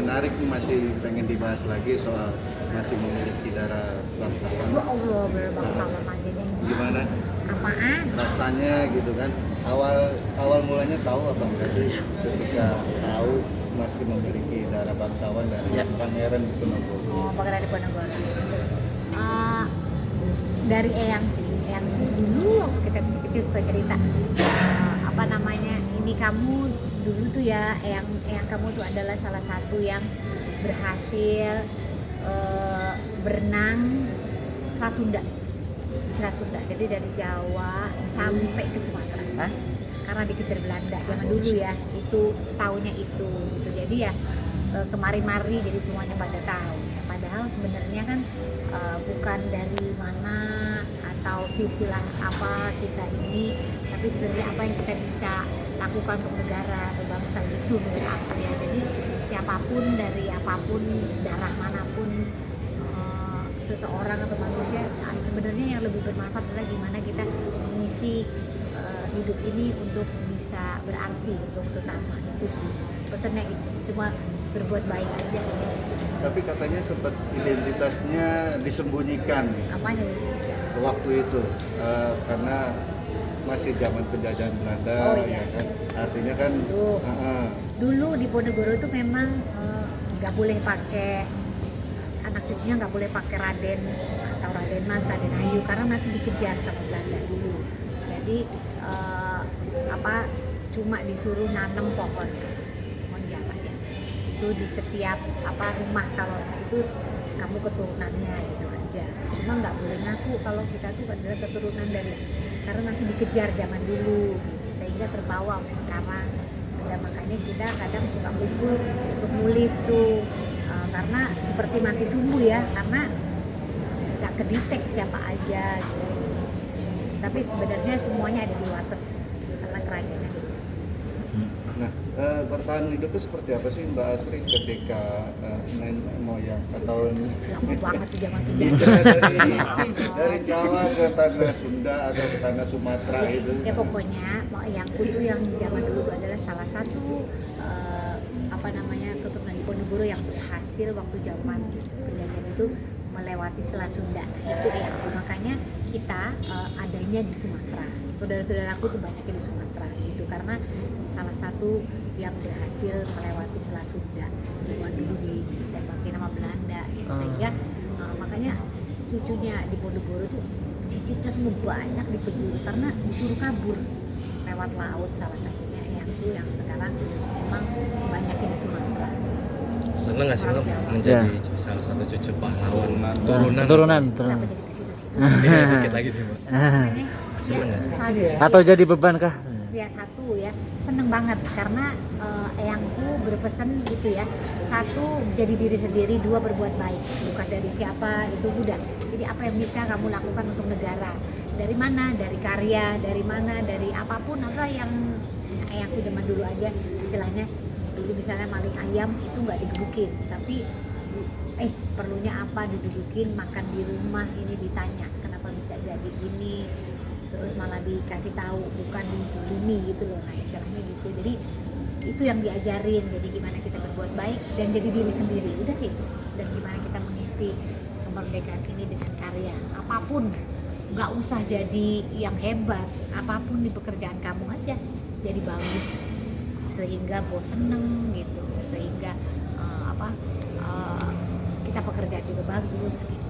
menarik nih, masih pengen dibahas lagi soal masih memiliki darah bangsawan. Ya Allah, berbangsawan aja nih. Gimana Apaan? rasanya gitu kan? Awal mulanya tahu apa enggak sih ketika tahu masih memiliki darah bangsawan dari Pangeran Diponegoro? Oh, Pangeran Diponegoro. Dari Eyang sih, Eyang dulu waktu kita kecil suka cerita apa namanya, ini kamu dulu tuh ya, Eyang kamu tuh adalah salah satu yang berhasil berenang Selat Sunda, jadi dari Jawa sampai ke Sumatera. Hah? Karena dikejar Belanda zaman dulu ya, itu tahunnya itu gitu. Jadi ya kemari-mari jadi semuanya pada tahu ya. Padahal sebenarnya kan bukan dari mana atau silsilah apa kita ini, tapi sebenarnya apa yang kita bisa lakukan untuk negara atau bangsa itu menurut aku ya. Jadi siapapun dari apapun darah manapun seseorang atau manusia, sebenarnya yang lebih bermanfaat adalah gimana kita mengisi hidup ini untuk bisa berarti untuk sesama. Itu sih pesannya, itu cuma berbuat baik aja. Tapi katanya sempat identitasnya disembunyikan Apanya nih? waktu itu karena masih zaman penjajahan Belanda. Oh, iya. Ya kan? Artinya kan Dulu di Ponegoro itu memang nggak boleh pakai, anak cucunya nggak boleh pakai Raden atau Raden Mas, Raden Ayu, karena nanti dikejar sama Belanda dulu. Jadi cuma disuruh nanam pohon java ya. Itu di setiap rumah, kalau itu kamu keturunannya gitu aja. Cuma nggak boleh ngaku kalau kita tuh adalah keturunan dari, karena nanti dikejar zaman dulu gitu, sehingga terbawa sampai sekarang. Dan makanya kita kadang suka kumpul untuk nulis tuh karena seperti mati sumbu ya, karena nggak kedetek siapa aja gitu. Tapi sebenarnya semuanya ada di Wates karena kerajaannya di Wates. Nah, bertahan hidupnya seperti apa sih Mbak Asri ketika nenek moyang atau Lama banget tuh zaman hijrah penjajah. dari Jawa ke tanah Sunda atau ke tanah Sumatera itu? Ya pokoknya Eyangku tuh yang zaman dulu tuh adalah salah satu keturunan Diponegoro yang berhasil waktu zaman penjajahan itu melewati Selat Sunda. Itu Eyangku, makanya kita adanya di Sumatera. Saudara-saudaraku tuh banyaknya di Sumatera gitu, karena salah satu yang berhasil melewati Selat Sunda zaman dulu ditembakin sama Belanda gitu. Sehingga makanya cucunya Diponegoro tuh cicitnya semua banyak di penjuru karena disuruh kabur lewat laut. Salah satunya Eyangku yang sekarang memang banyaknya di Sumatera. Seneng nggak sih Mbak menjadi salah satu cucu pahlawan Turunan. Kenapa jadi ke situ-situ? Dikit lagi nih Mbak. Makanya Seneng nggak? Atau jadi beban kah? Ya satu ya, seneng banget karena Eyangku berpesan gitu ya. Satu, jadi diri sendiri. Dua, berbuat baik, bukan dari siapa, itu udah. Jadi apa yang bisa kamu lakukan untuk negara, dari mana, dari karya, dari mana, dari apapun. Apa yang Eyangku zaman dulu aja istilahnya, dulu misalnya maling ayam itu nggak digebukin, tapi perlunya apa didudukin, makan di rumah ini ditanya kenapa bisa jadi ini, terus malah dikasih tahu, bukan dizulimi gitu loh. Nah istilahnya gitu. Jadi itu yang diajarin, jadi gimana kita berbuat baik dan jadi diri sendiri, udah itu. Dan gimana kita mengisi kemerdekaan ini dengan karya apapun, nggak usah jadi yang hebat, apapun di pekerjaan kamu aja jadi bagus, sehingga bos seneng gitu, sehingga kita pekerjaan juga bagus gitu.